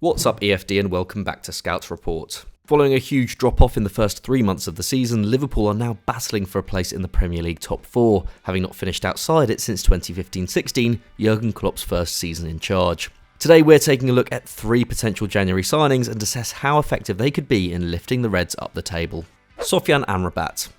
What's up EFD and welcome back to Scouts Report. Following a huge drop-off in the first 3 months of the season, Liverpool are now battling for a place in the Premier League top 4, having not finished outside it since 2015-16, Jürgen Klopp's first season in charge. Today we're taking a look at 3 potential January signings and assess how effective they could be in lifting the Reds up the table. Sofyan Amrabat.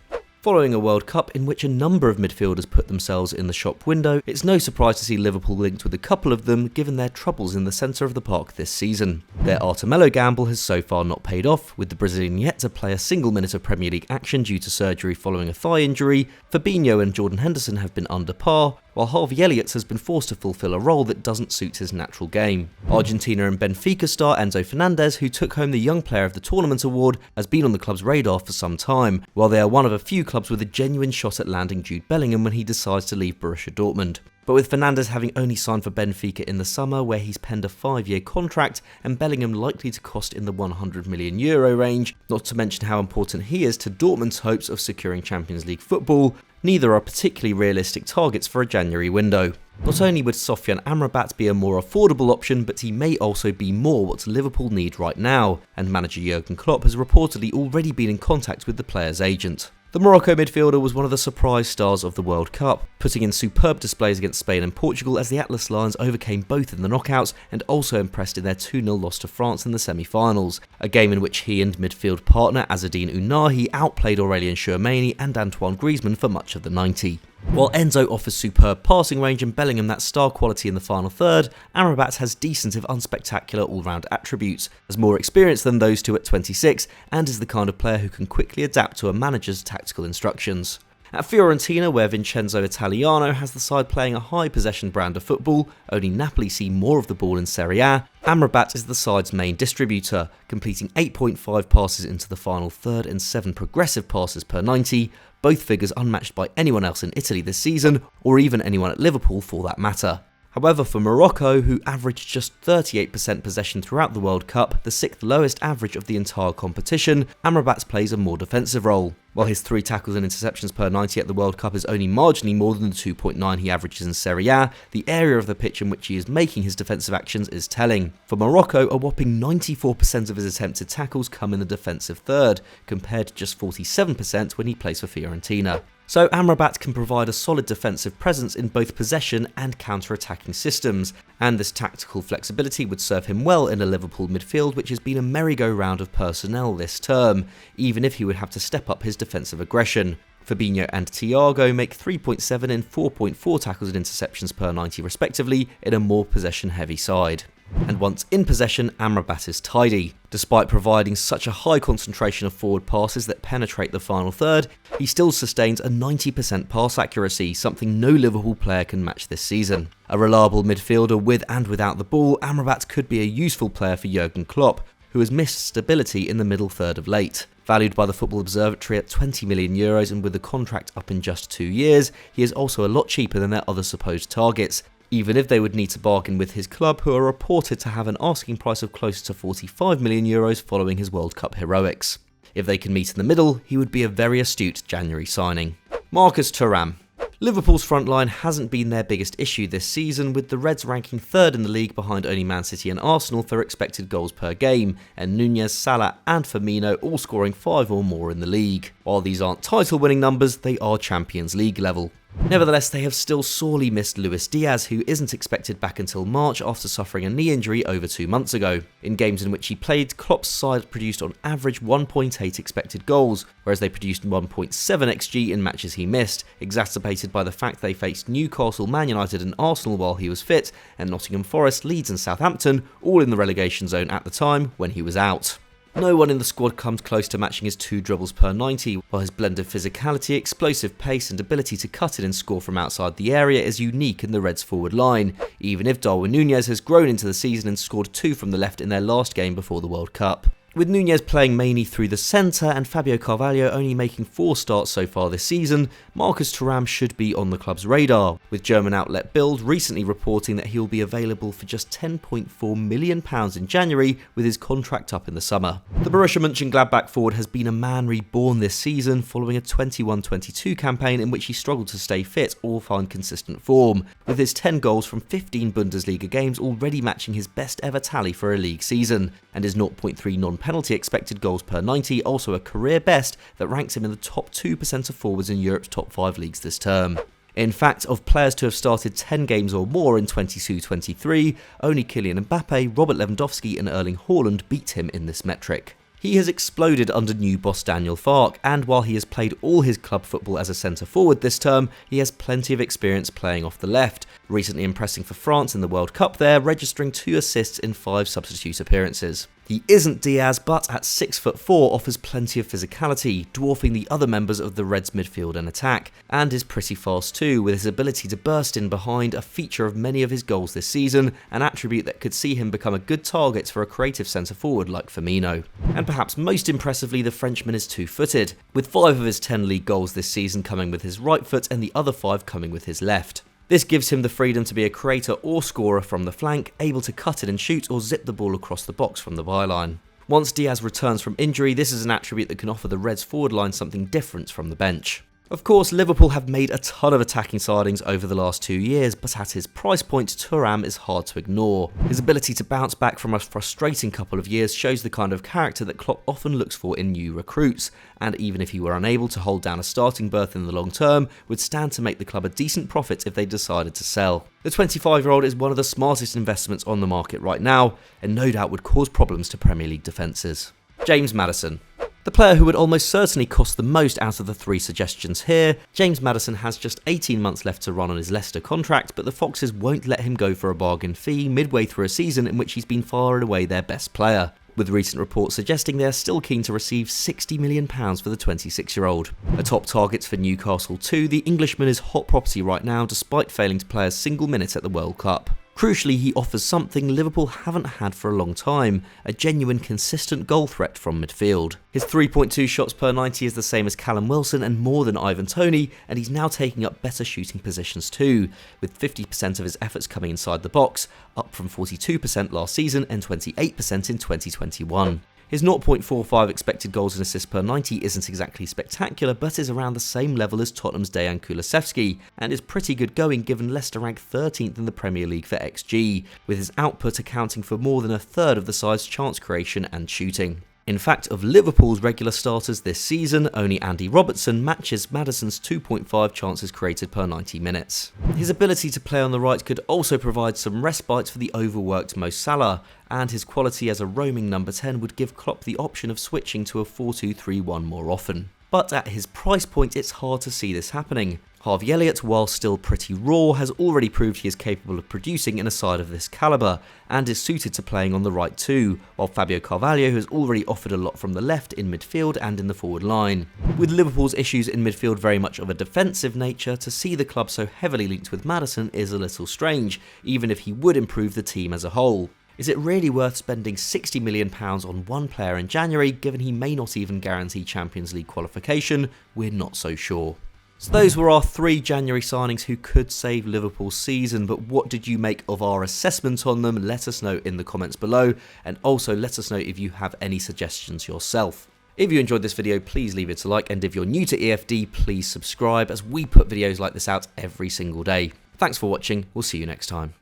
Following a World Cup in which a number of midfielders put themselves in the shop window, it's no surprise to see Liverpool linked with a couple of them given their troubles in the centre of the park this season. Their Artemelo gamble has so far not paid off, with the Brazilian yet to play a single minute of Premier League action due to surgery following a thigh injury. Fabinho and Jordan Henderson have been under par, while Harvey Elliott has been forced to fulfil a role that doesn't suit his natural game. Argentina and Benfica star Enzo Fernandez, who took home the Young Player of the Tournament award, has been on the club's radar for some time, while they are one of a few clubs with a genuine shot at landing Jude Bellingham when he decides to leave Borussia Dortmund. But with Fernandez having only signed for Benfica in the summer, where he's penned a 5-year contract, and Bellingham likely to cost in the €100 million range, not to mention how important he is to Dortmund's hopes of securing Champions League football, neither are particularly realistic targets for a January window. Not only would Sofyan Amrabat be a more affordable option, but he may also be more what Liverpool need right now, and manager Jürgen Klopp has reportedly already been in contact with the player's agent. The Morocco midfielder was one of the surprise stars of the World Cup, putting in superb displays against Spain and Portugal as the Atlas Lions overcame both in the knockouts and also impressed in their 2-0 loss to France in the semi-finals, a game in which he and midfield partner Azzedine Ounahi outplayed Aurélien Tchouameni and Antoine Griezmann for much of the 90. While Enzo offers superb passing range and Bellingham that star quality in the final third, Amrabat has decent if unspectacular all-round attributes, has more experience than those two at 26, and is the kind of player who can quickly adapt to a manager's tactical instructions. At Fiorentina, where Vincenzo Italiano has the side playing a high possession brand of football, only Napoli see more of the ball in Serie A, Amrabat is the side's main distributor, completing 8.5 passes into the final third and 7 progressive passes per 90, both figures unmatched by anyone else in Italy this season, or even anyone at Liverpool for that matter. However, for Morocco, who averaged just 38% possession throughout the World Cup, the 6th lowest average of the entire competition, Amrabat plays a more defensive role. While his 3 tackles and interceptions per 90 at the World Cup is only marginally more than the 2.9 he averages in Serie A, the area of the pitch in which he is making his defensive actions is telling. For Morocco, a whopping 94% of his attempted tackles come in the defensive third, compared to just 47% when he plays for Fiorentina. So Amrabat can provide a solid defensive presence in both possession and counter-attacking systems, and this tactical flexibility would serve him well in a Liverpool midfield which has been a merry-go-round of personnel this term, even if he would have to step up his defensive aggression. Fabinho and Thiago make 3.7 and 4.4 tackles and interceptions per 90 respectively in a more possession-heavy side. And once in possession, Amrabat is tidy. Despite providing such a high concentration of forward passes that penetrate the final third, he still sustains a 90% pass accuracy, something no Liverpool player can match this season. A reliable midfielder with and without the ball, Amrabat could be a useful player for Jürgen Klopp, who has missed stability in the middle third of late. Valued by the Football Observatory at €20 million and with the contract up in just 2 years, he is also a lot cheaper than their other supposed targets, even if they would need to bargain with his club, who are reported to have an asking price of closer to €45 million following his World Cup heroics. If they can meet in the middle, he would be a very astute January signing. Marcus Thuram. Liverpool's front line hasn't been their biggest issue this season, with the Reds ranking 3rd in the league behind only Man City and Arsenal for expected goals per game, and Nunez, Salah and Firmino all scoring 5 or more in the league. While these aren't title-winning numbers, they are Champions League level. Nevertheless, they have still sorely missed Luis Diaz, who isn't expected back until March after suffering a knee injury over 2 months ago. In games in which he played, Klopp's side produced on average 1.8 expected goals, whereas they produced 1.7 xG in matches he missed, exacerbated by the fact they faced Newcastle, Man United and Arsenal while he was fit, and Nottingham Forest, Leeds and Southampton, all in the relegation zone at the time when he was out. No one in the squad comes close to matching his 2 dribbles per 90, while his blend of physicality, explosive pace and ability to cut it and score from outside the area is unique in the Reds' forward line, even if Darwin Nunez has grown into the season and scored 2 from the left in their last game before the World Cup. With Nunez playing mainly through the centre and Fabio Carvalho only making 4 starts so far this season, Marcus Thuram should be on the club's radar, with German outlet Bild recently reporting that he will be available for just £10.4 million in January with his contract up in the summer. The Borussia Mönchengladbach forward has been a man reborn this season following a 21-22 campaign in which he struggled to stay fit or find consistent form, with his 10 goals from 15 Bundesliga games already matching his best ever tally for a league season, and his 0.3 non-penalty expected goals per 90, also a career best that ranks him in the top 2% of forwards in Europe's top 5 leagues this term. In fact, of players to have started 10 games or more in 22-23, only Kylian Mbappe, Robert Lewandowski and Erling Haaland beat him in this metric. He has exploded under new boss Daniel Farke, and while he has played all his club football as a centre-forward this term, he has plenty of experience playing off the left, recently impressing for France in the World Cup there, registering 2 assists in 5 substitute appearances. He isn't Diaz, but at 6'4" offers plenty of physicality, dwarfing the other members of the Reds' midfield and attack, and is pretty fast too, with his ability to burst in behind a feature of many of his goals this season, an attribute that could see him become a good target for a creative centre-forward like Firmino. And perhaps most impressively, the Frenchman is two-footed, with 5 of his 10 league goals this season coming with his right foot and the other 5 coming with his left. This gives him the freedom to be a creator or scorer from the flank, able to cut it and shoot or zip the ball across the box from the byline. Once Diaz returns from injury, this is an attribute that can offer the Reds forward line something different from the bench. Of course, Liverpool have made a ton of attacking signings over the last 2 years, but at his price point, Thuram is hard to ignore. His ability to bounce back from a frustrating couple of years shows the kind of character that Klopp often looks for in new recruits, and even if he were unable to hold down a starting berth in the long term, would stand to make the club a decent profit if they decided to sell. The 25-year-old is one of the smartest investments on the market right now, and no doubt would cause problems to Premier League defences. James Maddison. The player who would almost certainly cost the most out of the 3 suggestions here, James Maddison has just 18 months left to run on his Leicester contract, but the Foxes won't let him go for a bargain fee midway through a season in which he's been far and away their best player, with recent reports suggesting they are still keen to receive £60 million for the 26-year-old. A top target for Newcastle too, the Englishman is hot property right now despite failing to play a single minute at the World Cup. Crucially, he offers something Liverpool haven't had for a long time, a genuine consistent goal threat from midfield. His 3.2 shots per 90 is the same as Callum Wilson and more than Ivan Toney, and he's now taking up better shooting positions too, with 50% of his efforts coming inside the box, up from 42% last season and 28% in 2021. His 0.45 expected goals and assists per 90 isn't exactly spectacular, but is around the same level as Tottenham's Dejan Kulusevski, and is pretty good going given Leicester rank 13th in the Premier League for XG, with his output accounting for more than a third of the side's chance creation and shooting. In fact, of Liverpool's regular starters this season, only Andy Robertson matches Maddison's 2.5 chances created per 90 minutes. His ability to play on the right could also provide some respite for the overworked Mo Salah, and his quality as a roaming number 10 would give Klopp the option of switching to a 4-2-3-1 more often. But at his price point, it's hard to see this happening. Harvey Elliott, while still pretty raw, has already proved he is capable of producing in a side of this calibre, and is suited to playing on the right too, while Fabio Carvalho has already offered a lot from the left in midfield and in the forward line. With Liverpool's issues in midfield very much of a defensive nature, to see the club so heavily linked with Maddison is a little strange, even if he would improve the team as a whole. Is it really worth spending £60 million on one player in January, given he may not even guarantee Champions League qualification? We're not so sure. So those were our 3 January signings who could save Liverpool's season, but what did you make of our assessment on them? Let us know in the comments below, and also let us know if you have any suggestions yourself. If you enjoyed this video, please leave it a like, and if you're new to EFD, please subscribe, as we put videos like this out every single day. Thanks for watching, we'll see you next time.